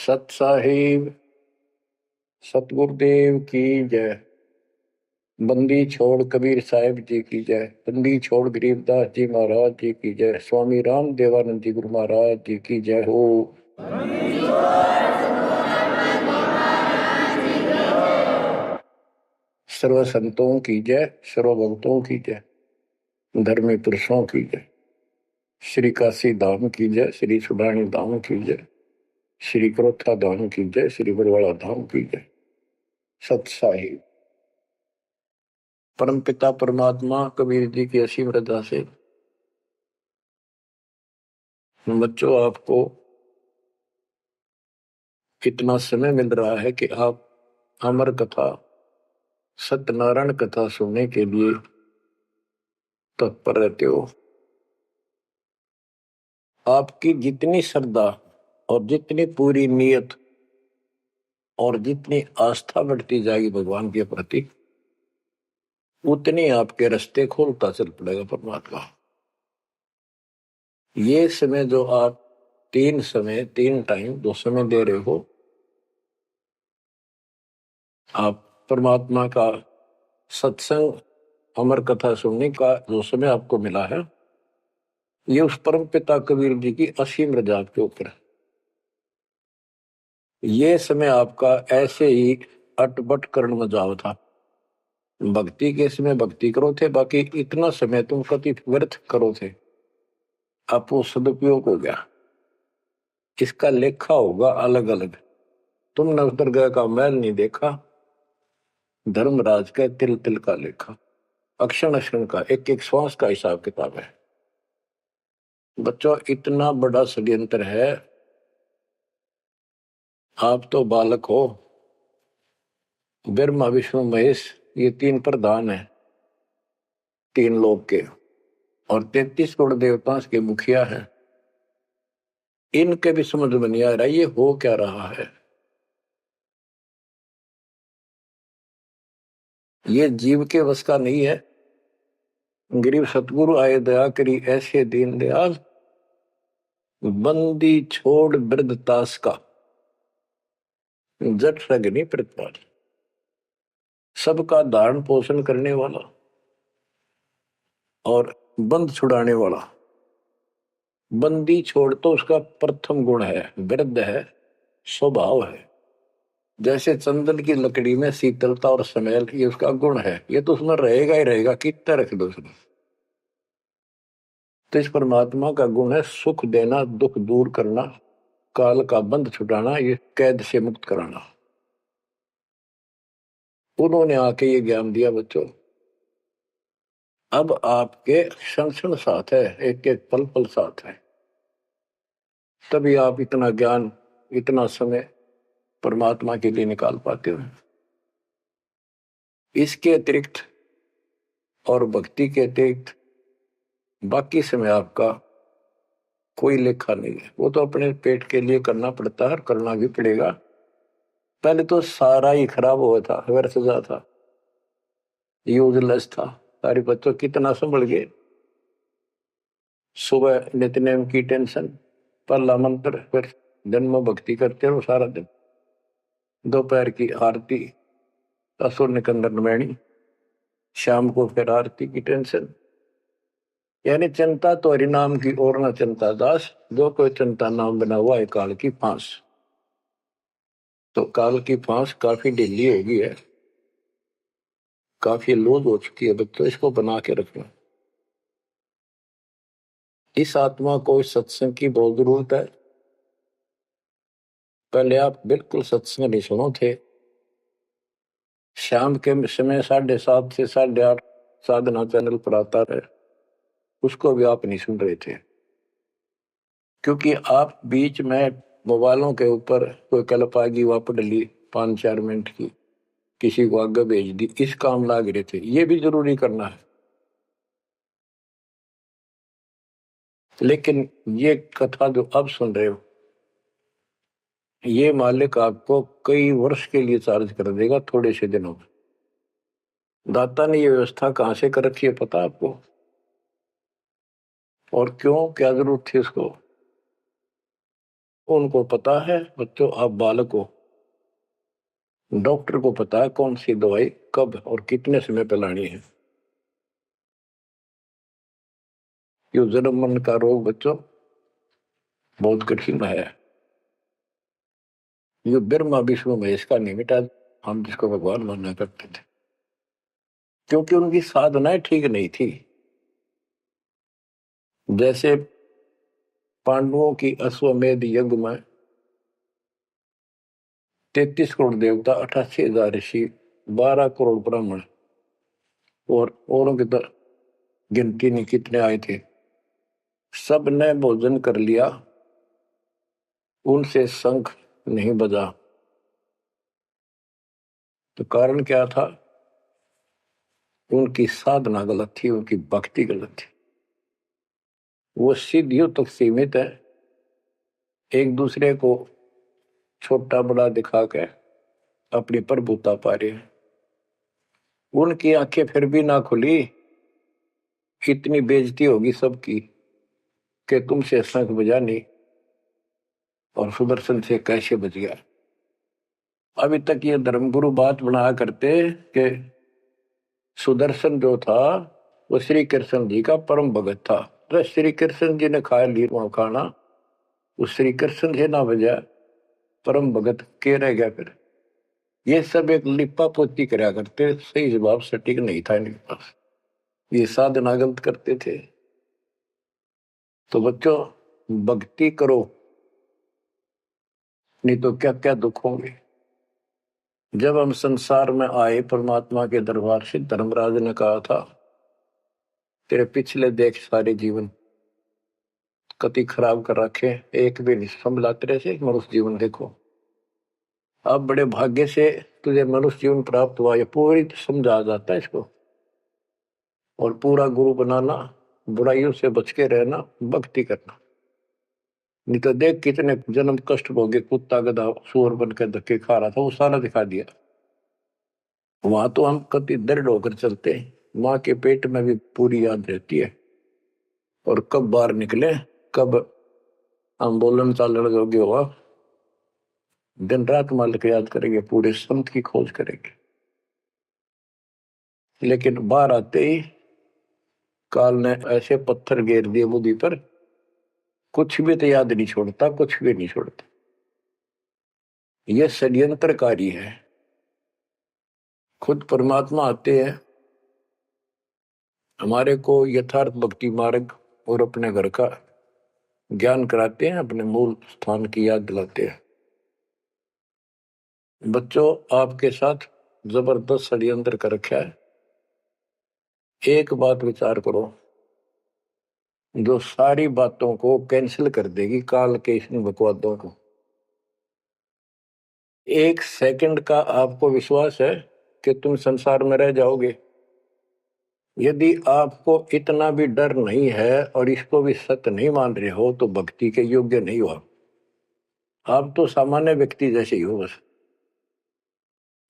सत साहिब सतगुरुदेव की जय। बंदी छोड़ कबीर साहिब जी की जय। बंदी छोड़ गरीबदास जी महाराज जी की जय। स्वामी राम देवानंद जी गुरु महाराज जी की जय हो। सर्व संतों की जय, सर्व भक्तों की जय, धर्मी पुरुषों की जय। श्री काशी धाम की जय, श्री सुडानी धाम की जय, श्री क्रोथा धाम की जय, श्री बरवाड़ा धाम की जय। सत साहिब परम पिता परमात्मा कबीर जी की असीम रजा से बच्चों आपको कितना समय मिल रहा है कि आप अमर कथा सत्यनारायण कथा सुनने के लिए तत्पर रहते हो। आपकी जितनी श्रद्धा और जितनी पूरी नियत और जितनी आस्था बढ़ती जाएगी भगवान के प्रति, उतनी आपके रास्ते खोलता चल पड़ेगा परमात्मा। ये समय जो आप तीन टाइम दो समय दे रहे हो, आप परमात्मा का सत्संग अमर कथा सुनने का जो समय आपको मिला है, ये उस परम पिता कबीर जी की असीम रजा के ऊपर है। ये समय आपका ऐसे ही अटपट करण में जाओ था। भक्ति के समय भक्ति करो थे, बाकी इतना समय तुम कति व्यर्थ करो थे, आप वो सदुपयोग हो गया। इसका लेखा होगा अलग अलग। तुमने उस दरगाह का मैल नहीं देखा, धर्मराज का तिल तिल का लेखा, अक्षण अक्षण का, एक एक श्वास का हिसाब किताब है। बच्चों इतना बड़ा षड्यंत्र है। आप तो बालक हो, ब्रह्मा विष्णु महेश ये तीन प्रधान है, तीन लोक के, और 33 करोड़ देवता के मुखिया हैं। इनके भी समझ में नहीं आ रहा ये हो क्या रहा है। ये जीव के वश का नहीं है। गरीब सतगुरु आए दया करी ऐसे दीन दयाल, बंदी छोड़ वृद्धतास का, जट रगनी प्रतिपाल। सबका धारण पोषण करने वाला और बंद छुड़ाने वाला। बंदी छोड़ तो उसका प्रथम गुण है, वृद्ध है, स्वभाव है। जैसे चंदन की लकड़ी में शीतलता और स्मेल, ये उसका गुण है, ये तो उसमें रहेगा ही रहेगा, कितना रख दो उसमें। तो इस परमात्मा का गुण है सुख देना, दुख दूर करना, काल का बंध छुटाना, ये कैद से मुक्त कराना। उन्होंने आके ये ज्ञान दिया बच्चों। अब आपके क्षण क्षण साथ है, एक एक पल पल साथ है, तभी आप इतना ज्ञान इतना समय परमात्मा के लिए निकाल पाते हो। इसके अतिरिक्त और भक्ति के अतिरिक्त बाकी समय आपका कोई लेखा नहीं है। वो तो अपने पेट के लिए करना पड़ता है, करना भी पड़ेगा। पहले तो सारा ही खराब हुआ था, व्यर्थ जा था, यूजलेस था। सारे बच्चों कितना संभल गए। सुबह नित्यनेम की टेंशन, पहला मंत्र, फिर जन्म भक्ति करते रहो सारा दिन, दोपहर की आरती, असुर निकंदन नमैनी, शाम को फिर आरती की टेंशन। यानी चिंता तो हरिनाम की और न चिंता दास, जो कोई चिंता नाम बना हुआ है काल की फांस। तो काल की फांस काफी ढीली हो गई है, काफी लूज हो चुकी है बच्चों, इसको बना के रखना। इस आत्मा को इस सत्संग की बहुत जरूरत है। पहले आप बिल्कुल सत्संग नहीं सुनो थे। शाम के समय 7:30 से 8:30 साधना चैनल पर आता है, उसको भी आप नहीं सुन रहे थे, क्योंकि आप बीच में मोबाइलों के ऊपर कोई कल्प आ गई, वापस डली 5-4 मिनट की, किसी को आगे भेज दी, इस काम लाग रहे थे। ये भी जरूरी करना है, लेकिन ये कथा जो अब सुन रहे हो, ये मालिक आपको कई वर्ष के लिए चार्ज कर देगा थोड़े से दिनों में। दाता ने ये व्यवस्था कहां से कर रखी है पता आपको? और क्यों, क्या जरूरत थी उसको? उनको पता है बच्चों, आप बालक हो, डॉक्टर को पता है कौन सी दवाई कब और कितने समय पे लानी है। ये जन्म मरण का रोग बच्चों बहुत कठिन है। ये ब्रह्मा विष्णु महेश का नहीं मिटा, हम जिसको भगवान माना करते थे, क्योंकि उनकी साधनाएं ठीक नहीं थी। जैसे पांडवों की अश्वमेध यज्ञ में 33 करोड़ देवता, 88,000 ऋषि, 12 करोड़ ब्राह्मण और औरों की तो गिनती नहीं कितने आए थे, सब ने भोजन कर लिया, उनसे शंख नहीं बजा। तो कारण क्या था? उनकी साधना गलत थी, उनकी भक्ति गलत थी। वो सिद्धियों तक सीमित है, एक दूसरे को छोटा बड़ा दिखा के अपनी प्रभुता पा रहे हैं। उनकी आंखें फिर भी ना खुली, इतनी बेइज्जती होगी सबकी कि तुमसे शंख बजा नहीं और सुदर्शन से कैसे बच गया। अभी तक ये धर्मगुरु बात बनाया करते कि सुदर्शन जो था वो श्री कृष्ण जी का परम भगत था, तो श्री कृष्ण जी ने खा लिया खाना, उस श्री कृष्ण से ना बजा, परम भगत के रह गया फिर। ये सब एक लिपा पोती कराया करते, सही जवाब सटीक नहीं था इनके पास, ये साधना गलत करते थे। तो बच्चों भक्ति करो, नहीं तो क्या क्या दुख होंगे। जब हम संसार में आए, परमात्मा के दरबार से धर्मराज ने कहा था, तेरे पिछले देख सारे जीवन कति खराब कर रखे, एक भी नहीं संभला तेरे से, मनुष्य जीवन देखो। अब बड़े भाग्य से तुझे मनुष्य जीवन प्राप्त हुआ, ये पूरी समझा जाता है इसको। और पूरा गुरु बनाना, बुराइयों से बच के रहना, भक्ति करना। नहीं तो देख कितने जन्म कष्ट भोगे, कुत्ता गधा सुअर बन के धक्के खा रहा था, वो सारा दिखा दिया। वहां तो हम कति दृढ़ होकर चलते हैं, माँ के पेट में भी पूरी याद रहती है, और कब बाहर निकले, कब हम बोलन चालन योग्य हुआ, दिन रात मालिक याद करेंगे, पूरे संत की खोज करेंगे। लेकिन बाहर आते ही काल ने ऐसे पत्थर घेर दिए बुद्धि पर, कुछ भी तो याद नहीं छोड़ता, कुछ भी नहीं छोड़ता। यह षड्यंत्रकारी है। खुद परमात्मा आते हैं, हमारे को यथार्थ भक्ति मार्ग और अपने घर का ज्ञान कराते हैं, अपने मूल स्थान की याद दिलाते हैं। बच्चों आपके साथ जबरदस्त षड्यंत्र कर रखा है। एक बात विचार करो, जो सारी बातों को कैंसिल कर देगी, काल के इन बकवादों को। एक सेकंड का आपको विश्वास है कि तुम संसार में रह जाओगे? यदि आपको इतना भी डर नहीं है और इसको भी सत्य नहीं मान रहे हो, तो भक्ति के योग्य नहीं हो आप तो सामान्य व्यक्ति जैसे ही हो। बस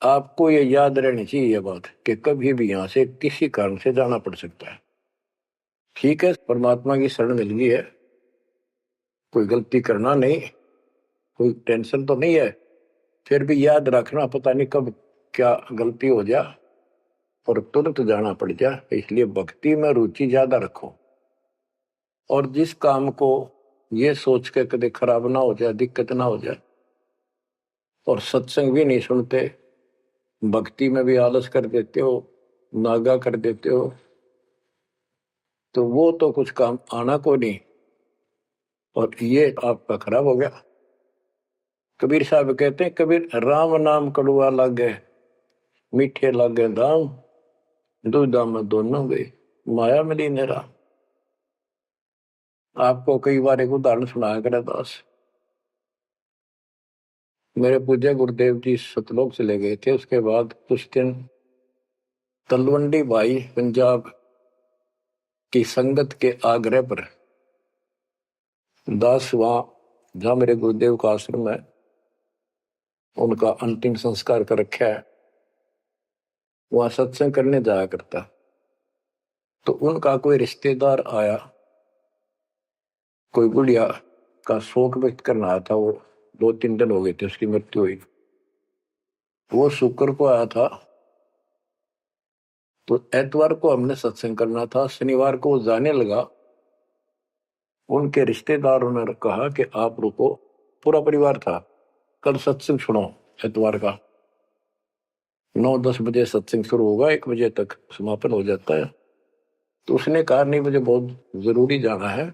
आपको ये याद रहनी चाहिए ये बात कि कभी भी यहां से किसी कारण से जाना पड़ सकता है। ठीक है, परमात्मा की शरण मिल गई है, कोई गलती करना नहीं, कोई टेंशन तो नहीं है, फिर भी याद रखना, पता नहीं कब क्या गलती हो जाए और तुरंत जाना पड़ जाए। इसलिए भक्ति में रुचि ज्यादा रखो, और जिस काम को ये सोच के कभी खराब ना हो जाए, दिक्कत ना हो जाए, और सत्संग भी नहीं सुनते, भक्ति में भी आलस कर देते हो, नागा कर देते हो, तो वो तो कुछ काम आना को नहीं, और ये आपका खराब हो गया। कबीर साहब कहते हैं, कबीर राम नाम कड़ुआ लागे, मीठे लागे दाम, दुविधा में दोनों गए, माया मिली ने राम। आपको कई बार एक उदाहरण सुनाया करे दास। मेरे पूज्य गुरुदेव जी सतलोक चले गए थे, उसके बाद कुछ दिन तलवंडी भाई पंजाब की संगत के आग्रह पर दास वहां, जहां मेरे गुरुदेव का आश्रम है, उनका अंतिम संस्कार कर रखा है, वहां सत्संग करने जाया करता। तो उनका कोई रिश्तेदार आया, कोई बुढ़िया का शोक व्यक्त करना आया था। वो 2-3 दिन हो गए थे उसकी मृत्यु हुई। वो शुक्र को आया था, तो एतवार को हमने सत्संग करना था। शनिवार को वो जाने लगा। उनके रिश्तेदारों ने कहा कि आप रुको, पूरा परिवार था, कल सत्संग सुनो एतवार का। 9-10 बजे सत्संग शुरू होगा, 1 बजे तक समापन हो जाता है। तो उसने कहा नहीं, मुझे बहुत जरूरी जाना है।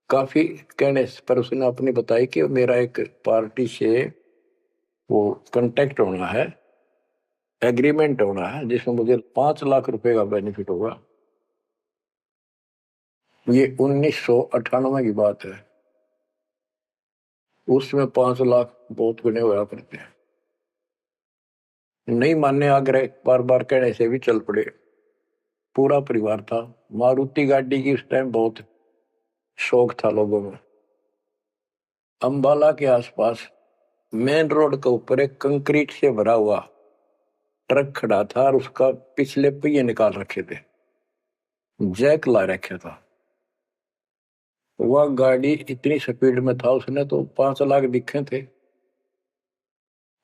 काफी कहने पर उसने अपनी बताई कि मेरा एक पार्टी से वो कांटेक्ट होना है, एग्रीमेंट होना है, जिसमें मुझे 5 लाख रुपए का बेनिफिट होगा। ये 1998 की बात है। उसमें 5 लाख बहुत गुने हुआ करते हैं। नहीं मानने आग्रह बार बार कहने से भी चल पड़े। पूरा परिवार था। मारुति गाड़ी की उस टाइम बहुत शौक था लोगों में। अंबाला के आसपास मेन रोड के ऊपर एक कंक्रीट से भरा हुआ ट्रक खड़ा था और उसका पिछले पहिए निकाल रखे थे, जैक ला रखा था। वह गाड़ी इतनी स्पीड में था, उसने तो 5 लाख दिखे थे।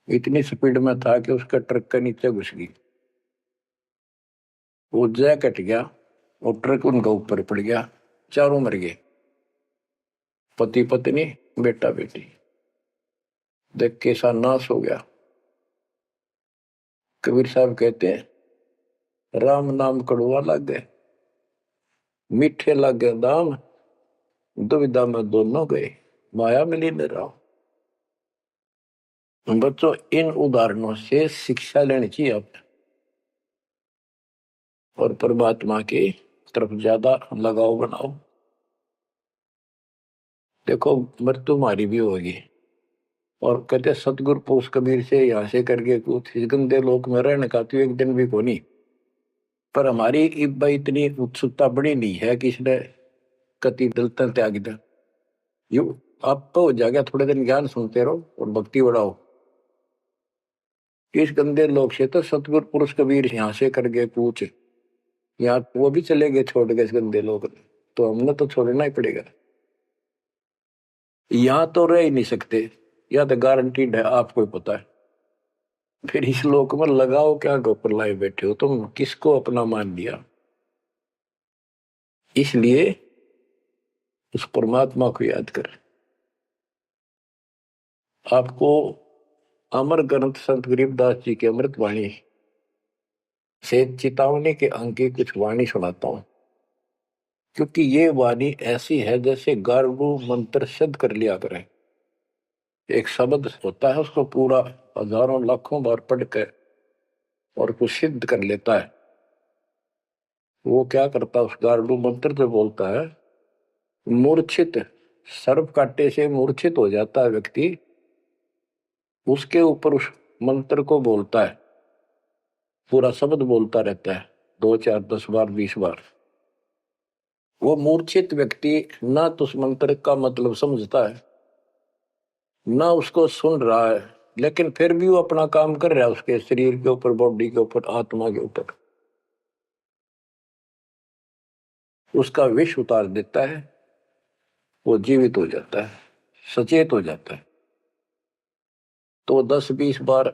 इतनी स्पीड में था कि उसका ट्रक के नीचे घुस गई। वो जैक कट गया और ट्रक उनका ऊपर पड़ गया। चारों मर गए, पति पत्नी बेटा बेटी। देख कैसा नाश हो गया। कबीर साहब कहते हैं, राम नाम कड़वा लग गए, मीठे लग गए दाम, दुविधा में दोनों गए, माया मिली न राम। बच्चों, इन उदाहरणों से शिक्षा लेनी चाहिए आप, और परमात्मा की तरफ ज्यादा लगाव बनाओ। देखो, मृत्यु हमारी भी होगी। और कहते सतगुरु पुरुष कबीर से यहाँ से करके कुछ इस गंदे लोक में रहने का तो एक दिन भी को नहीं। पर हमारी इतनी उत्सुकता बड़ी नहीं है कि इसने कति दलता त्याग दिया। यू आप तो हो जाएगा, थोड़े दिन ज्ञान सुनते रहो और भक्ति बढ़ाओ। इस गंदे लोग से तो सतगुरु पुरुष कबीर यहाँ से करके पूछ, यहाँ वो भी चले गए छोड़ के इस गंदे लोग, तो हमने तो छोड़ना ही पड़ेगा। यहाँ तो रह ही नहीं सकते, या तो गारंटीड है, आपको ही पता है। फिर इस लोक में लगाओ क्या, गोपर लाए बैठे हो तुम, किसको अपना मान लिया। इसलिए उस परमात्मा को याद कर। आपको अमर ग्रंथ संत गरीबदास जी की अमृत वाणी से चेतावनी के अंक की कुछ वाणी सुनाता हूं, क्योंकि ये वाणी ऐसी है जैसे गारगु मंत्र सिद्ध कर लिया करें। एक शब्द होता है, उसको पूरा हजारों लाखों बार पढ़ कर और कुछ सिद्ध कर लेता है। वो क्या करता है, उस गारडू मंत्र से बोलता है, मूर्छित सर्प काटे से मूर्छित हो जाता है व्यक्ति, उसके ऊपर उस मंत्र को बोलता है, पूरा शब्द बोलता रहता है 2, 4, 10 बार 20 बार। वो मूर्छित व्यक्ति ना तो उस मंत्र का मतलब समझता है, ना उसको सुन रहा है, लेकिन फिर भी वो अपना काम कर रहा है उसके शरीर के ऊपर, बॉडी के ऊपर, आत्मा के ऊपर। उसका विष उतार देता है, वो जीवित हो जाता है, सचेत हो जाता है। तो 10-20 बार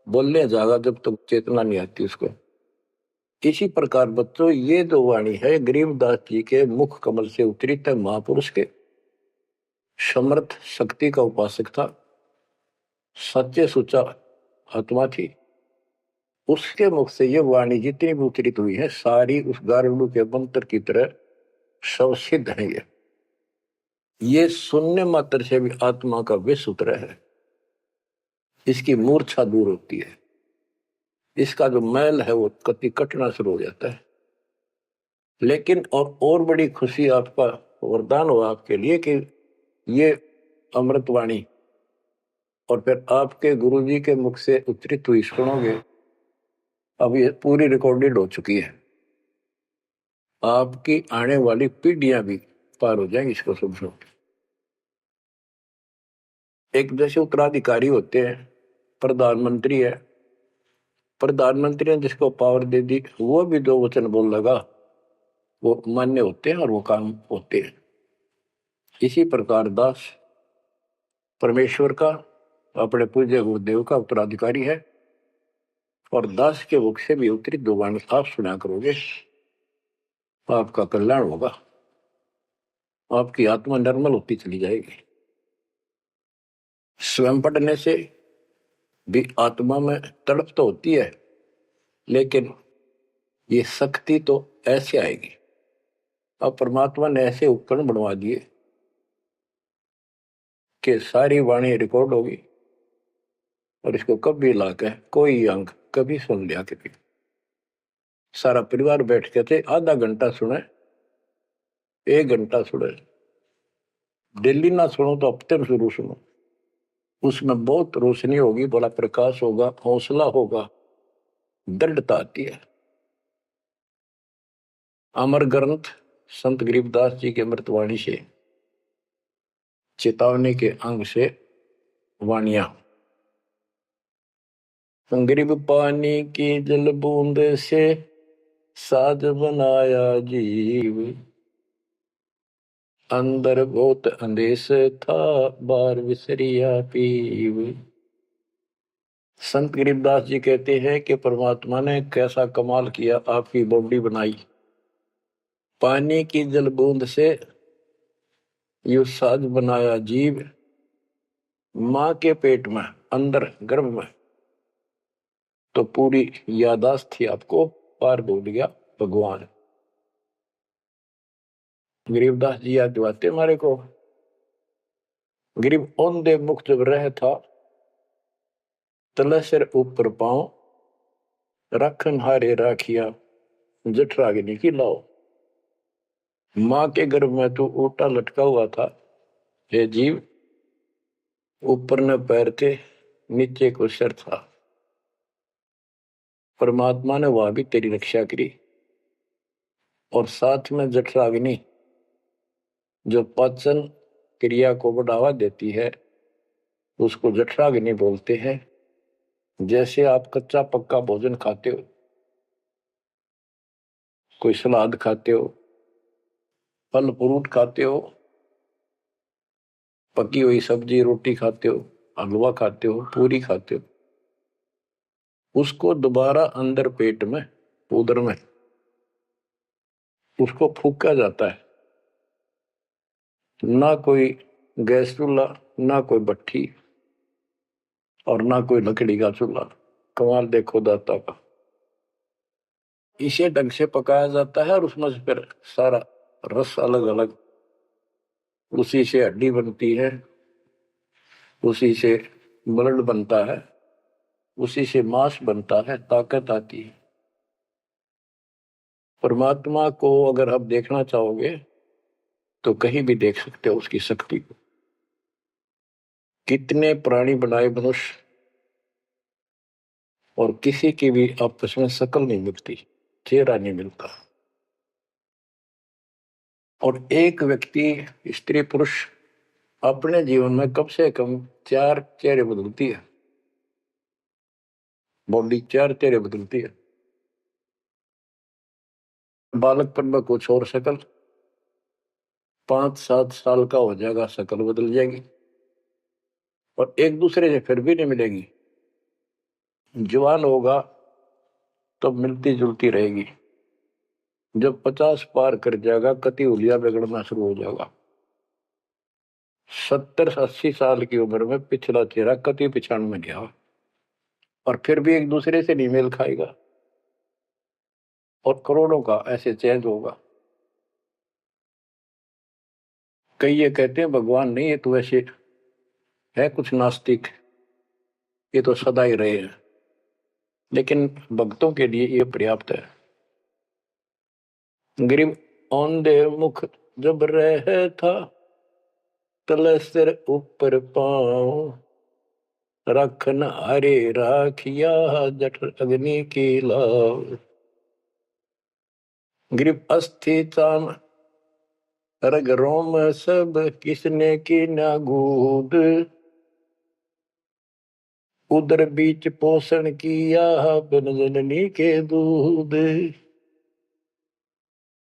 बोलने जाएगा जब तक चेतना नहीं आती उसको। इसी प्रकार बच्चों, ये जो वाणी है गरीबदास जी के मुख कमल से उतरी था। महापुरुष के समर्थ शक्ति का उपासक था, सच्चे सुचा आत्मा थी। उसके मुख से ये वाणी जितनी भी उतरित हुई है, सारी उस गारुड़ के मंत्र की तरह सब सिद्ध है। ये सुनने मात्र से भी आत्मा का विष उतरा है, इसकी मूर्छा दूर होती है, इसका जो मैल है वो कति कटना शुरू हो जाता है। लेकिन और बड़ी खुशी आपका वरदान हो आपके लिए कि ये अमृतवाणी और फिर आपके गुरुजी के मुख से उच्चरित हुई सुनोगे। अब ये पूरी रिकॉर्डेड हो चुकी है, आपकी आने वाली पीढ़ियां भी पार हो जाएंगी इसको सुन सुन। एक जैसे उत्तराधिकारी होते हैं, प्रधानमंत्री है, प्रधानमंत्री ने जिसको पावर दे दी, वो भी जो वचन बोल लगा वो मान्य होते हैं और वो काम होते हैं। इसी प्रकार दास परमेश्वर का, अपने पूज्य गुरुदेव का उत्तराधिकारी है, और दास के मुख से भी उत्तरी दो वाणी आप सुना करोगे, आपका कल्याण होगा, आपकी आत्मा निर्मल होती चली जाएगी। स्वयं पढ़ने से भी आत्मा में तड़प तो होती है, लेकिन ये शक्ति तो ऐसे आएगी। अब परमात्मा ने ऐसे उपकरण बनवा दिए कि सारी वाणी रिकॉर्ड होगी, और इसको कभी लाकर कोई अंग कभी सुन लिया कभी, सारा परिवार बैठ के थे, आधा घंटा सुने, 1 घंटा सुने, डेली ना सुनो तो हफ्ते में शुरू सुनो, उसमें बहुत रोशनी होगी, बड़ा प्रकाश होगा, हौसला होगा, दृढ़ता आती है। अमर ग्रंथ संत गरीबदास जी के अमृतवाणी से, चेतावनी के अंग से वाणियां। गरीब पानी की जल बूंद से साज बनाया जीव, अंदर बहुत अंदेश था बार विसरिया पीव। संत गरीबदास जी कहते हैं कि परमात्मा ने कैसा कमाल किया, आपकी बॉडी बनाई, पानी की जल बूंद से यू साज बनाया जीव, मां के पेट में अंदर गर्भ में तो पूरी यादाश्त थी आपको, पार बोल गया भगवान। गरीबदास जी याद दिवाते हमारे को, गरीब औंधे मुख जब रह था, तले सिर ऊपर पांव, रखन हारे राखिया जठराग्नि की लाओ। मां के गर्भ में तू उल्टा लटका हुआ था, हे जीव, ऊपर न पैर थे, नीचे को सिर था। परमात्मा ने वहां भी तेरी रक्षा करी, और साथ में जठराग्नि जो पाचन क्रिया को बढ़ावा देती है, उसको जठराग्नि बोलते हैं। जैसे आप कच्चा पक्का भोजन खाते हो, कोई सलाद खाते हो, फल फ्रूट खाते हो, पकी हुई सब्जी रोटी खाते हो, हलवा खाते हो, पूरी खाते हो, उसको दोबारा अंदर पेट में, उदर में उसको फूका जाता है। ना कोई गैस चूल्हा, ना कोई भट्ठी, और ना कोई लकड़ी का चूल्हा। कमाल देखो दाता का, इसे ढंग से पकाया जाता है, और उसमें से फिर सारा रस अलग अलग, उसी से हड्डी बनती है, उसी से ब्लड बनता है, उसी से मांस बनता है, ताकत आती है। परमात्मा को अगर आप देखना चाहोगे तो कहीं भी देख सकते हो उसकी शक्ति को। कितने प्राणी बनाए मनुष्य, और किसी की भी आपस में शकल नहीं मिलती, चेहरा नहीं मिलता, और एक व्यक्ति, स्त्री पुरुष, अपने जीवन में कम से कम 4 चेहरे बदलती है, बॉडी 4 चेहरे बदलती है। बालकपन में कुछ और शकल, 5-7 साल का हो जाएगा शकल बदल जाएगी, और एक दूसरे से फिर भी नहीं मिलेगी। जवान होगा तब मिलती जुलती रहेगी, जब 50 पार कर जाएगा कति हुलिया बिगड़ना शुरू हो जाएगा। 70-80 साल की उम्र में पिछला चेहरा कति पिछाड़ में गया, और फिर भी एक दूसरे से नहीं मेल खाएगा, और करोड़ों का ऐसे चेंज होगा। कई ये कहते हैं भगवान नहीं, ये तो ऐसे है कुछ नास्तिक, ये तो सदा ही रहे हैं, लेकिन भक्तों के लिए ये पर्याप्त है। गरीब औंधे मुख जब रह था, तले सिर ऊपर पांव, रखन हरे राखिया जठर अग्नि की लाव। गरीब अस्थि चाम रग रोम सब, किसने की ना गूद, उदर बीच पोषण किया बिन जननी के दूध।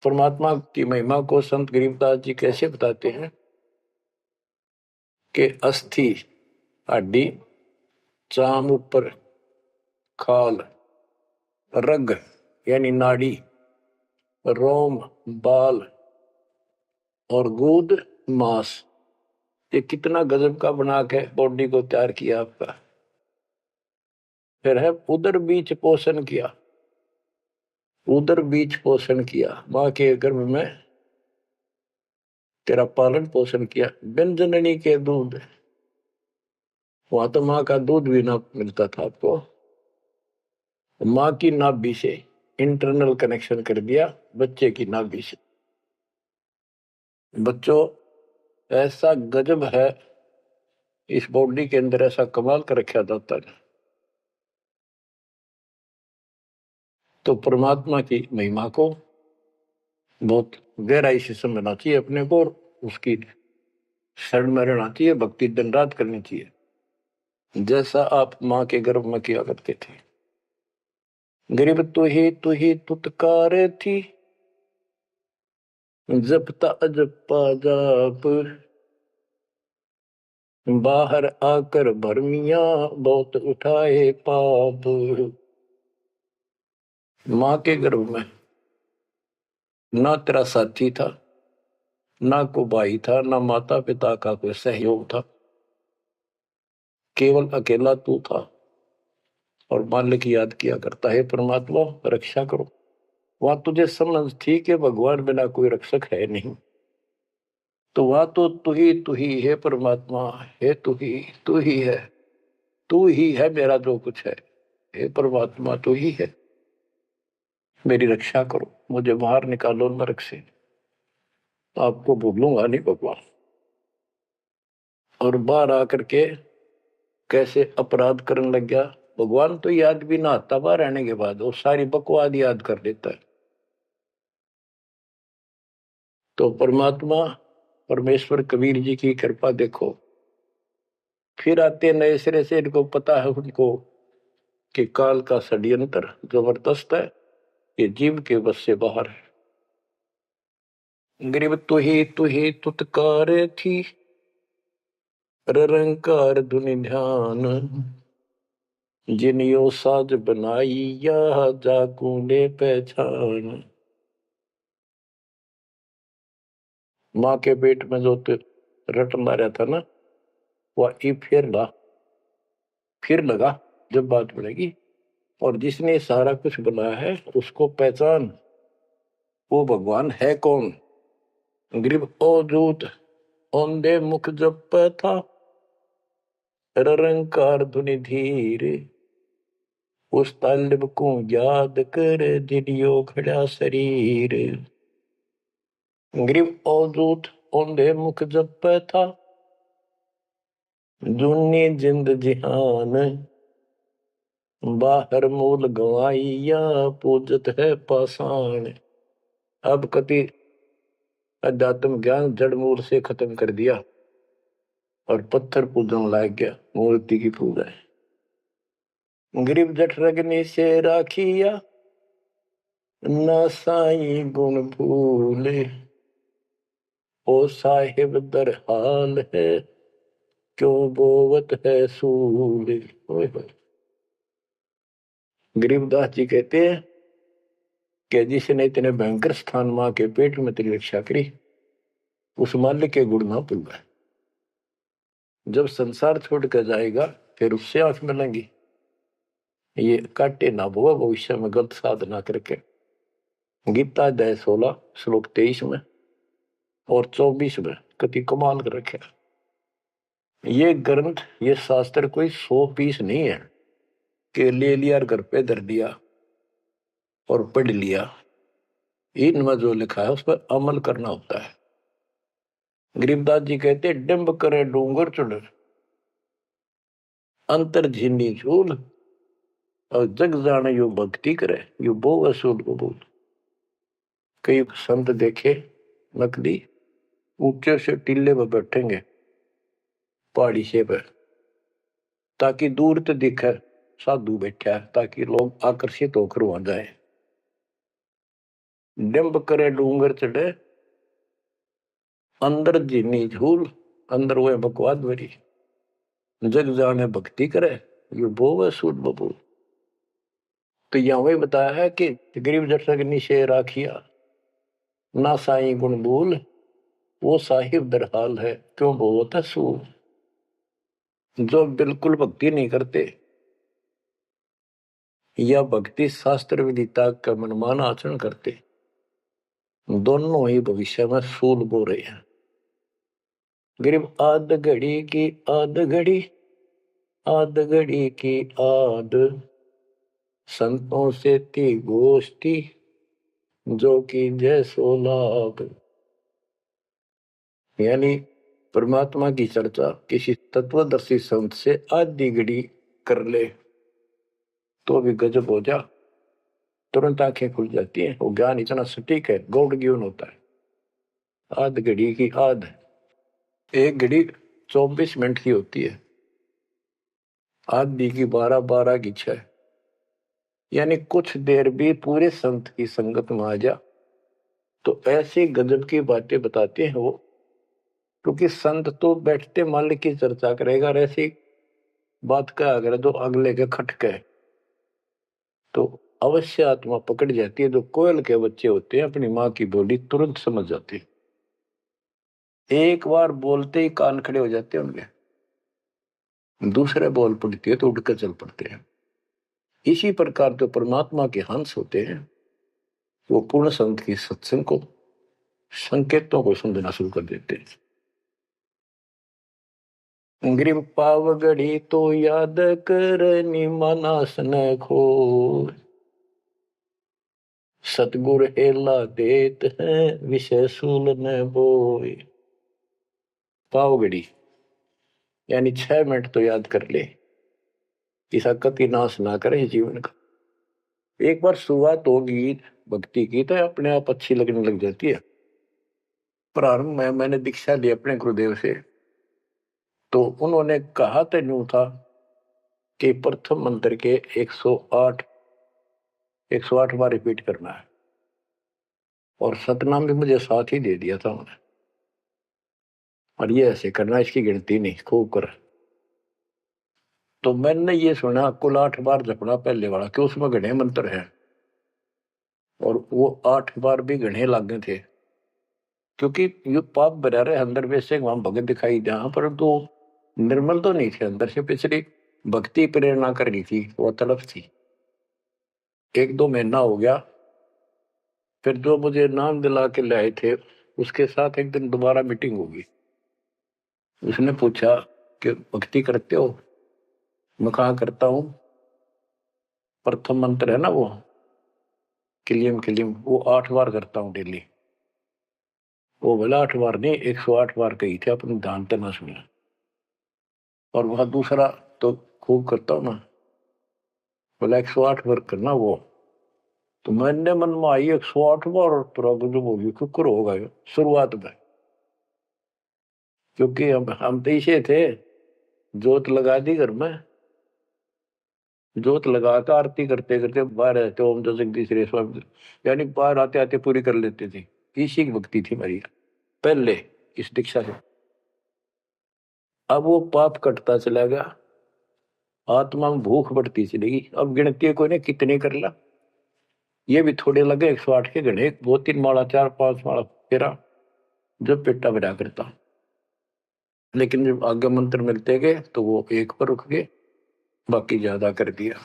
परमात्मा की महिमा को संत गरीबदास जी कैसे बताते हैं के अस्थि हड्डी, चाम ऊपर खाल, रग यानी नाड़ी, रोम बाल और गूद मांस। ये कितना गजब का बना के बॉडी को तैयार किया आपका। फिर है उदर बीच पोषण किया, उदर बीच पोषण किया, माँ के गर्भ में तेरा पालन पोषण किया। व्यंजननी के दूध, वहां तो माँ का दूध भी ना मिलता था आपको, माँ की नाभि से इंटरनल कनेक्शन कर दिया बच्चे की नाभि से। बच्चों ऐसा गजब है इस बॉडी के अंदर, ऐसा कमाल कर रखा जाता है। तो परमात्मा की महिमा को बहुत गहराई से समझना चाहिए अपने को, और उसकी शरण में रहना चाहिए, भक्ति दिन रात करनी चाहिए, जैसा आप माँ के गर्भ में किया करते थे। गरीब तू ही तुतकार थी, जपता अजपा जाप, बाहर आकर भरमिया बहुत उठाए पाप। माँ के गर्भ में ना तेरा साथी था, ना को भाई था, ना माता पिता का कोई सहयोग था, केवल अकेला तू था। और मालिक याद किया करता है, परमात्मा रक्षा करो। वहां तुझे समझ थी कि भगवान बिना कोई रक्षक है नहीं, तो वहां तो तू ही है परमात्मा, है तू ही है, तू ही है मेरा जो कुछ है। हे परमात्मा तू ही है, मेरी रक्षा करो, मुझे बाहर निकालो नरक से, आपको भूलूंगा नहीं भगवान। और बाहर आकर के कैसे अपराध करने लग गया भगवान, तो याद भी ना आता बाहर रहने के बाद, वो सारी बकवाद याद कर देता है। तो परमात्मा परमेश्वर कबीर जी की कृपा देखो, फिर आते नए सिरे से, इनको पता है उनको कि काल का षड्यंत्र जबरदस्त है, ये जीव के बस से बाहर है। गरीब तू ही तुतकार थी, रंकार धुनि ध्यान, जिनियो साज बनाई या जाकू ने पहचान। माँ के पेट में जो रट मारा था ना, वह फिर लगा जब बात बढ़ेगी, और जिसने सारा कुछ बनाया है उसको पहचान, वो भगवान है कौन। गरीब अवधूत औंधे मुख जप था, रंकार धुनि धीर, उस तालिब को याद कर दिलियो खड़ा शरीर। गरीब अवधूत औंधे मुख जप था, जूनी जिंद जिहान, बाहर मूल गवाइया पूजत है पाषाण। अब कति अध्यात्म ज्ञान जड़ मूल से खत्म कर दिया और पत्थर पूजन लाग गया, मूर्ति की पूजा है। गरीब जठ रगनी से राखिया, ना साई गुण भूले, ओ साहिब दर हाल है, क्यों बोवत है सूल। गरीबदास जी कहते हैं कि जिसने इतने भयंकर स्थान मां के पेट में तेरी रक्षा करी, उस मालिक के गुण ना भूल। जब संसार छोड़ कर जाएगा फिर उससे आंख मिलेंगी, ये काटे ना भुआ भविष्य में गलत साधना करके। गीता अध्याय 16 श्लोक 23 में और 24 में कति कमाल कर रखे। ये ग्रंथ, ये शास्त्र कोई 100 पीस नहीं है कि ले लिया और घर पे धर दिया और पढ़ लिया। इनमें जो लिखा है उस पर अमल करना होता है। गरीबदास जी कहते डिंब करे डूंगर चढ़, अंतर झीनी झूल, और जग जाने यो भक्ति करे, यो बो असूल कबूल। कई संत देखे नकली ऊंचे से टीले पर बैठेंगे पहाड़ी से पर, ताकि दूर तो दिखे साधु बैठा है, ताकि लोग आकर्षित होकर वहां जाए। डिंब करे डूंगर चढ़े, अंदर जीनी झूल, अंदर वो बकवाद भरी, जग जाने भक्ति करे, ये वो है सूट बबूल। तो यहाँ वही बताया है कि गरीब जटक निशे राखिया, ना साई गुण बोल, वो साहिब दरहाल है, क्यों बोलता है सूर। जो बिल्कुल भक्ति नहीं करते या भक्ति शास्त्र विदिता का मनमाना आचरण करते, दोनों ही भविष्य में सूल बो रहे हैं। गरीब आध घड़ी की आध घड़ी, आध घड़ी की आध, संतों से थी गोष्ठी, जो कि जैसो लाभ। यानी परमात्मा की चर्चा किसी तत्वदर्शी संत से आधी घड़ी कर ले तो भी गजब हो जा, तुरंत आंखें खुल जाती हैं। वो ज्ञान इतना सटीक है, गॉड गिवन होता है। आध घड़ी की आध, एक घड़ी 24 मिनट की होती है, आधी की 12 की 6, यानी कुछ देर भी पूरे संत की संगत में आ जा तो ऐसी गजब की बातें बताते हैं वो। क्योंकि संत तो बैठते माल की चर्चा करेगा, ऐसी बात का अगर जो अगले के खटके तो अवश्य आत्मा पकड़ जाती है। जो कोयल के बच्चे होते हैं अपनी माँ की बोली तुरंत समझ जाते हैं, एक बार बोलते ही कान खड़े हो जाते हैं उनके, दूसरे बोल पड़ती है तो उठकर चल पड़ते हैं। इसी प्रकार जो परमात्मा के हंस होते हैं वो पूर्ण संत की सत्संग को, संकेतों को समझना शुरू कर देते हैं। ग्रीव पाव घड़ी तो याद कर, निमानास न खो, सतगुर हेला देत है, विषय सूल न बोए। पाव घड़ी यानी 6 मिनट तो याद कर ले, इसका कति नाश ना करे जीवन का। एक बार शुरुआत होगी भक्ति की तो अपने आप अच्छी लगने लग जाती है। प्रारंभ में मैंने दीक्षा ली अपने गुरुदेव से, तो उन्होंने कहा तो यूं था कि प्रथम मंत्र के 108 बार रिपीट करना है, और सतनाम भी मुझे साथ ही दे दिया था उन्होंने, और ये ऐसे करना, इसकी गिनती नहीं, खूब कर। तो मैंने ये सुना कुल 8 बार जपना पहले वाला, कि उसमें घने मंत्र हैं, और वो 8 बार भी घने लागे थे। क्योंकि ये पाप भरा रहे अंदर वैसे वहां भगत दिखाई जहां पर तो निर्मल तो नहीं थे, अंदर से पिछली भक्ति प्रेरणा कर रही थी, वो तड़प थी। 1-2 महीना हो गया, फिर जो मुझे नाम दिला के ले आए थे उसके साथ एक दिन दोबारा मीटिंग होगी। उसने पूछा कि भक्ति करते हो? मैं कहा करता हूँ। प्रथम मंत्र है ना वो किलियम किलियम, वो 8 बार करता हूँ डेली। वो बोला 8 बार नहीं, 108 बार कही थे, अपने ध्यान तो ना सुना। और वह दूसरा तो खूब करता हूँ ना, बोला 108 बार करना वो। तो मैंने मन में आई 108 बार, और तुरा जो होगी शुक्र होगा शुरुआत में। क्योंकि हम तो इसे थे, जोत लगा दी घर में, जोत लगाकर आरती करते करते बाहर आते, ओम जो जगदीश रे स्वामी, यानी बाहर आते आते पूरी कर लेते थे। इसी की भक्ति थी मेरी पहले इस दीक्षा से। अब वो पाप कटता चला गया, आत्मा में भूख बढ़ती चलेगी। अब गिनती कोई ने कितने कर ला, ये भी थोड़े लगे 108 के गणे, 2-3 माला 4-5 माला फेरा, जब पेटा भरा करता। लेकिन जब आगे मंत्र मिलते गए तो वो एक पर रुक गए, बाकी ज्यादा कर दिया।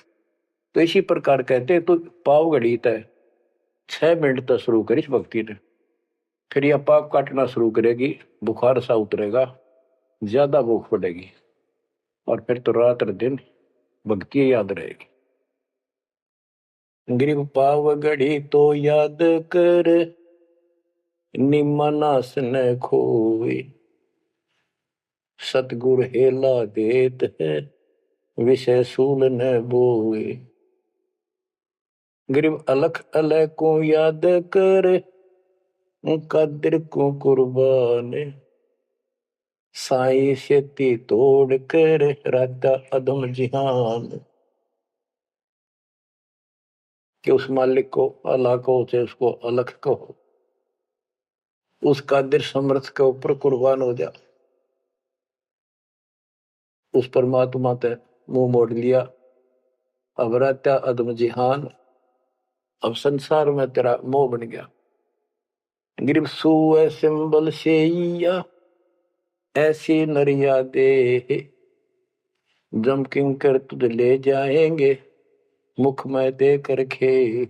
तो इसी प्रकार कहते तो पाव घड़ी तय 6 मिनट तक शुरू करी भक्ति ने, फिर यह पाप काटना शुरू करेगी, बुखार सा उतरेगा, ज्यादा भूख पड़ेगी, और फिर तो रात और दिन भक्ति याद रहेगी। ग्रीव पाव घड़ी तो याद कर, निमनास न खोए, सतगुर हेला देत है, विषय सूल न बोए। ग्रीव अलख अलह को याद कर, कदर को कुर्बान, साई शेती तोड़ कर राता अधम जिहान। कि उस मालिक को अल्लाह को, चाहे उसको अलख कहो, उस कादिर समर्थ के ऊपर कुर्बान हो जा। उस परमात्मा ते मुंह मोड़ लिया, अब रहता अदम जिहान, अब संसार में तेरा मोह बन गया। गिरब सुए सिंबल शेया ऐसी नरिया दे, जम किंकर तुझ ले जाएंगे मुख में दे कर खे।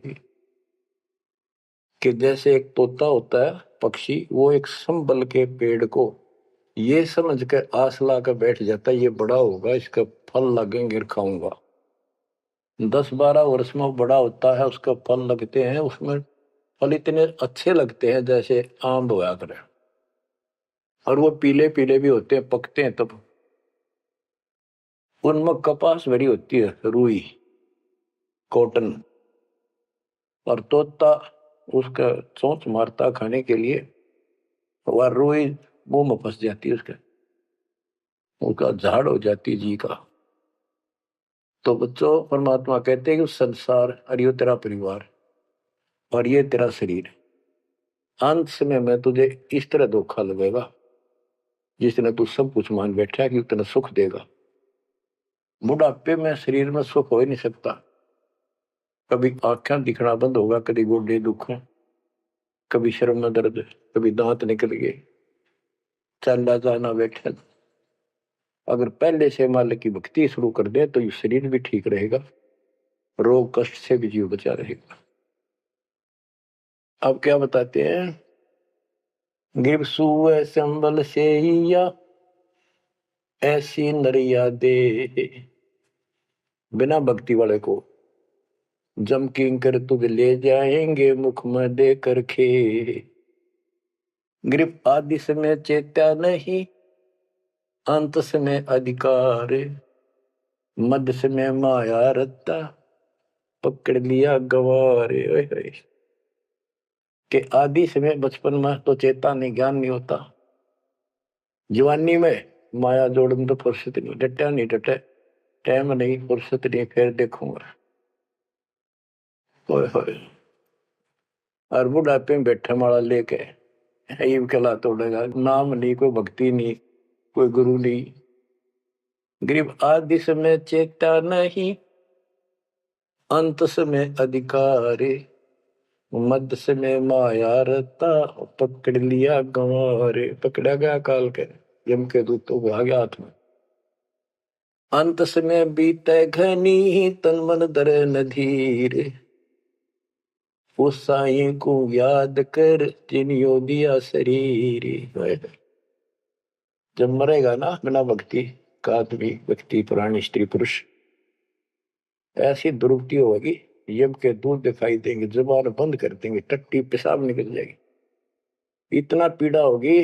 कि जैसे एक तोता होता है पक्षी, वो एक संबल के पेड़ को ये समझ कर आस ला कर बैठ जाता है, ये बड़ा होगा, इसका फल लगेंगे खाऊंगा। 10-12 वर्ष में बड़ा होता है, उसका फल लगते हैं, उसमें फल इतने अच्छे लगते हैं जैसे आम होया करे, और वो पीले पीले भी होते हैं, पकते हैं तब। उनमें कपास भरी होती है, रुई, कॉटन, और तोता उसका चोंच मारता खाने के लिए, वह रुई मुंह में फंस जाती है, उसका झाड़ हो जाती जी का। तो बच्चों, परमात्मा कहते हैं कि संसार और ये तेरा परिवार और ये तेरा शरीर, अंत समय में तुझे इस तरह धोखा लगेगा जिसने तू सब कुछ मान बैठा है कि उतना सुख देगा। बुढ़ापे में शरीर में सुख हो ही नहीं सकता। कभी आंखें दिखना बंद होगा, कभी गोडे दुख, कभी शर्म में दर्द, कभी दांत निकल गए, चलना जाना बैठा। अगर पहले से मालिक की भक्ति शुरू कर दे तो ये शरीर भी ठीक रहेगा, रोग कष्ट से भी जीव बचा रहेगा। अब क्या बताते हैं, गिर सुए संबल से या ऐसी नरिया दे, बिना भक्ति वाले को जम किंकर तुझ ले जाएंगे मुख में दे कर खे। ग्रिप आदि समय चेत्या नहीं, अंत समय अधिकार, मध्य समय माया रत्ता, पकड़ लिया गवारे। के आदि समय बचपन में तो चेता नहीं, ज्ञान नहीं होता, जवानी में माया जोड़न तो फुर्सत नहीं, डटा नहीं डटे, टाइम नहीं, फुर्सत नहीं, फिर देखूंगा। होए और बुढ़ापे में बैठे माला लेके ये कला तोड़ेगा, नाम नहीं, कोई भक्ति नहीं, कोई गुरु नहीं। गरीब आदि समय चेता नहीं, अंत समय अधिकारी, मध्य समय माया रता, पकड़ लिया गंवारे। पकड़ा गया काल के यम के दूतों को आ गया हाथ में। अंत समय बीते घनी, तन मन दरे नधीर, उस साई को याद कर जिनियो दिया शरीर। जब मरेगा ना बिना भक्ति का आदमी, व्यक्ति, प्राणी, स्त्री, पुरुष, ऐसी दुर्गति होगी, यम के दूध दिखाई देंगे, जुबान बंद कर देंगे, टट्टी पेशाब निकल जाएगी, इतना पीड़ा होगी,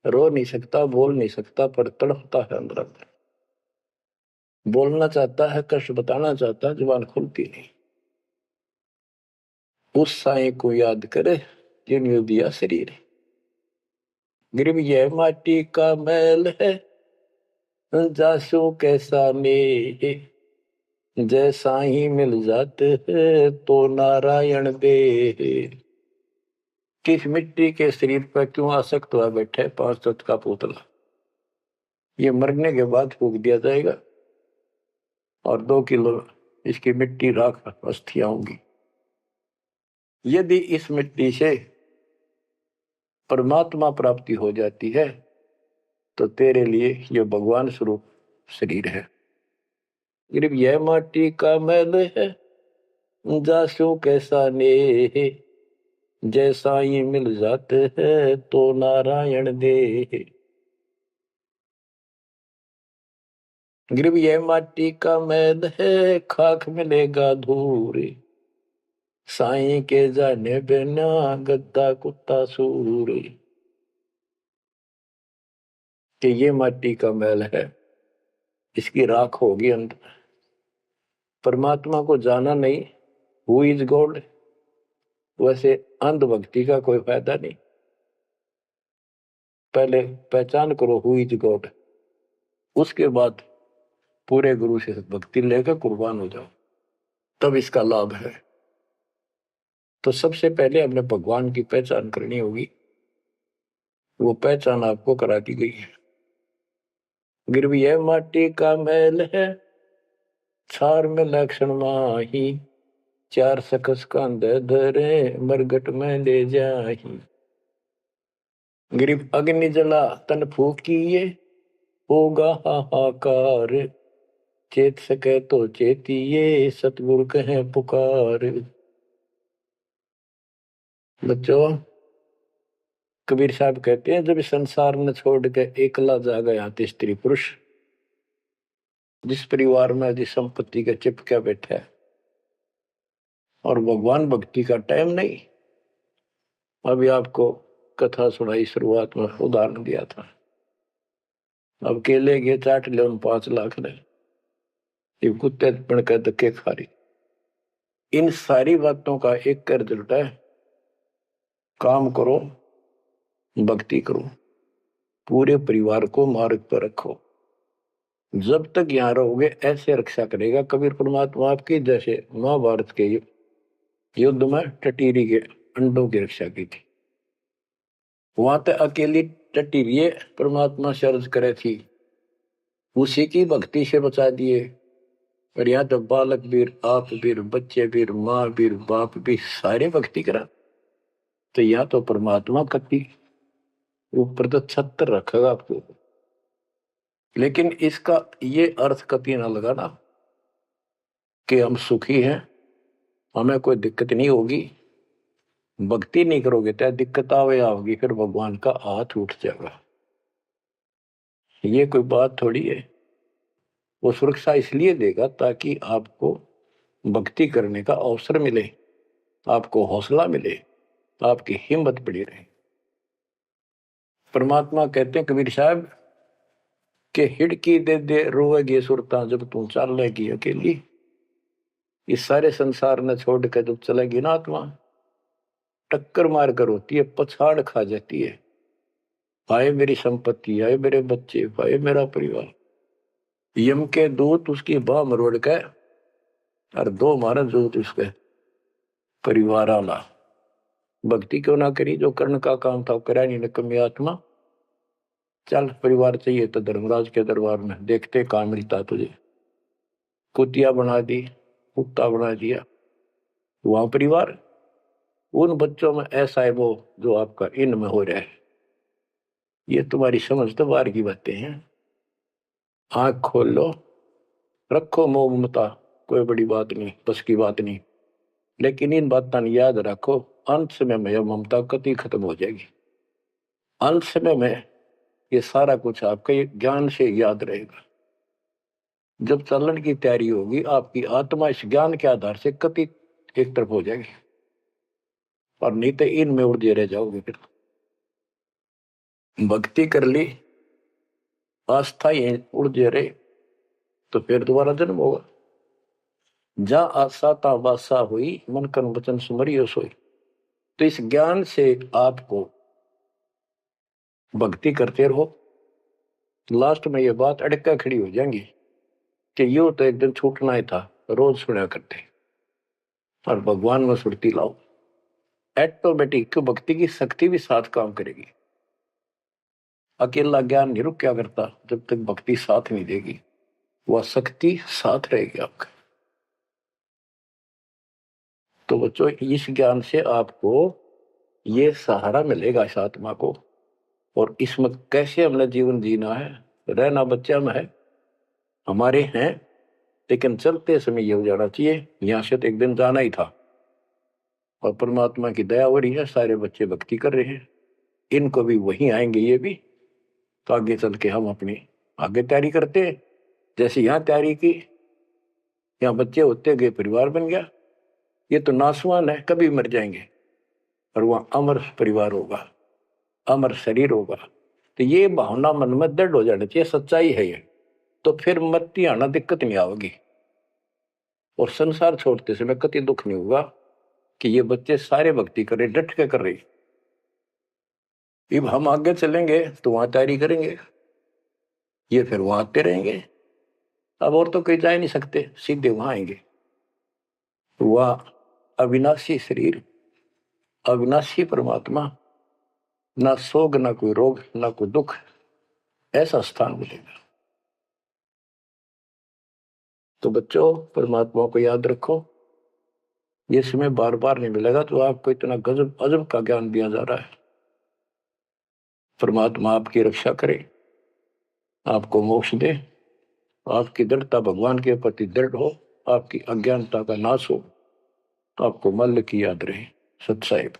रो नहीं सकता, बोल नहीं सकता, पर तड़पता है अंदर अंदर, बोलना चाहता है, कष्ट बताना चाहता है, जुबान खुलती नहीं। उस साई को याद करे जिन्होंने दिया शरीर। गिरब यह माटी का मैल है, जासू कैसा मेरे, जैसा ही मिल जाते है तो नारायण दे। किस मिट्टी के शरीर पर क्यों आसक्त हुआ बैठे 5 तत्व का पुतला, ये मरने के बाद फूक दिया जाएगा और 2 किलो इसकी मिट्टी राख अस्थियां होंगी। यदि इस मिट्टी से परमात्मा प्राप्ति हो जाती है तो तेरे लिए ये भगवान स्वरूप शरीर है। सिर्फ यह माटी का मैल है, जासू कैसा नेह, जैसा ही मिल जाते हैं तो नारायण दे। गिरब यह माटी का मैल है, खाक मिलेगा धूर, साईं के जाने बिना गद्दा कुत्ता सूर। कि ये माटी का मैल है, इसकी राख होगी अंदर। परमात्मा को जाना नहीं, हु इज गॉड, वैसे अंधभक्ति का कोई फायदा नहीं। पहले पहचान करो हु इज गॉड, उसके बाद पूरे गुरु से भक्ति लेकर कुर्बान हो जाओ, तब इसका लाभ है। तो सबसे पहले हमने भगवान की पहचान करनी होगी, वो पहचान आपको करा दी गई है। गिरवी है माटी का मैल है, छार में लक्षण माही, चार सकस कांधे धरे, मरगट में ले जाही। गिरिव अग्नि जला तन फूकिए, होगा हाहाकार, चेत सके तो चेतिए, सतगुरु कहे पुकार। बच्चों, कबीर साहब कहते हैं, जब संसार न छोड़ के एकला जा गया तो स्त्री पुरुष, जिस परिवार में जिस संपत्ति का चिपका बैठा है और भगवान भक्ति का टाइम नहीं। अभी आपको कथा सुनाई, शुरुआत में उदाहरण दिया था। अब केले के चाट ले 5 लाख ले, ये कुत्ते बन के धक्के खा रही। इन सारी बातों का एक कर रिजल्ट है, काम करो, भक्ति करो, पूरे परिवार को मार्ग पर रखो। जब तक यहाँ रहोगे ऐसे रक्षा करेगा कबीर परमात्मा आपकी, जैसे महाभारत के युद्ध में टटीरी के अंडों की रक्षा की थी। वहां तक अकेली टटीरी परमात्मा से अर्ज करे थी, उसी की भक्ति से बचा दिए। और यहाँ तो बालक वीर, आप वीर, बच्चे वीर, माँ वीर, बाप भी सारे भक्ति करा। तो यहाँ तो परमात्मा कति ऊपर तो छत्र रखेगा आपको। लेकिन इसका ये अर्थ कभी ना लगाना कि हम सुखी हैं, हमें कोई दिक्कत नहीं होगी। भक्ति नहीं करोगे तो दिक्कत आओगी, फिर भगवान का हाथ उठ जाएगा। ये कोई बात थोड़ी है। वो सुरक्षा इसलिए देगा ताकि आपको भक्ति करने का अवसर मिले, आपको हौसला मिले, आपकी हिम्मत बढ़ी रहे। परमात्मा कहते हैं कबीर साहब के हिड़की दे दे रोएगी सुरता, जब तू चलेगी अकेली। इस सारे संसार ने छोड़ कर जब चलेगी ना आत्मा, टक्कर मार कर होती है, पछाड़ खा जाती है। आए मेरी संपत्ति, आए मेरे बच्चे, आए मेरा परिवार। यम के दूत उसकी बाह मरोड़ के और 2 मारा दूत उसके परिवार आला। भक्ति क्यों ना करी, जो कर्ण का काम था करा नहीं निकम्मी आत्मा। चल परिवार चाहिए तो धर्मराज के दरबार में देखते कहां मिलता तुझे। कुतिया बना दी, कुत्ता बना दिया। वहां परिवार, उन बच्चों में ऐसा है वो जो आपका इनमें हो रहा है। ये तुम्हारी समझ तो बाहर की बातें हैं। आंख खोल लो, रखो मोह ममता, कोई बड़ी बात नहीं, बस की बात नहीं। लेकिन इन बातों याद रखो, अंत समय में यह ममता कति खत्म हो जाएगी। अंत समय में ये सारा कुछ आपके ज्ञान से याद रहेगा। जब चलन की तैयारी होगी, आपकी आत्मा इस ज्ञान के आधार से कति एक तरफ हो जाएगी, और नहीं तो इनमें उलझे रह जाओगे। फिर भक्ति कर ली, आस्था ये उलझे रहे, तो फिर दोबारा जन्म होगा। जा आशा ता वासा हुई, मन कर्म वचन सुमरियो सोई। तो इस ज्ञान से आपको भक्ति करते रहो। लास्ट में ये बात अड़का खड़ी हो जाएंगी कि यो तो एक दिन छूटना ही था, रोज सुना करते। और भगवान में सुरती लाओ, ऑटोमेटिक भक्ति की शक्ति भी साथ काम करेगी। अकेला ज्ञान नहीं रुक क्या करता, जब तक भक्ति साथ नहीं देगी, वह शक्ति साथ रहेगी आपका। तो बच्चों, इस ज्ञान से आपको ये सहारा मिलेगा इस आत्मा को। और इसमें कैसे हमने जीवन जीना है, रहना बच्चा में है, हमारे हैं, लेकिन चलते समय ये हो जाना चाहिए यहां से तो एक दिन जाना ही था। और परमात्मा की दया हो रही है, सारे बच्चे भक्ति कर रहे हैं, इनको भी वहीं आएंगे ये भी। तो आगे चल के हम अपनी आगे तैयारी करते हैं। जैसे यहाँ तैयारी की, यहाँ बच्चे होते गए, परिवार बन गया। ये तो नासवान है, कभी मर जाएंगे, और वहां अमर परिवार होगा, अमर शरीर होगा। तो ये भावना मन में दृढ़ हो जानी चाहिए, सच्चाई है ये। तो फिर मरती आना दिक्कत नहीं आवेगी, और संसार छोड़ते समय कति दुख नहीं होगा कि ये बच्चे सारे भक्ति कर रहे, डट के कर रहे। अब हम आगे चलेंगे तो वहां तैयारी करेंगे, ये फिर वहां आते रहेंगे। अब और तो कहीं जा ही नहीं सकते, सीधे वहां आएंगे। वह अविनाशी शरीर, अविनाशी परमात्मा, ना सोग, ना कोई रोग, ना कोई दुख, ऐसा स्थान मिलेगा। तो बच्चों, परमात्मा को याद रखो, ये समय बार बार नहीं मिलेगा। तो आपको इतना गजब अजब का ज्ञान दिया जा रहा है। परमात्मा आपकी रक्षा करे, आपको मोक्ष दे, आपकी दृढ़ता भगवान के प्रति दृढ़ हो, आपकी अज्ञानता का नाश हो, आपको मल्ल की याद रहे। सत साहिब।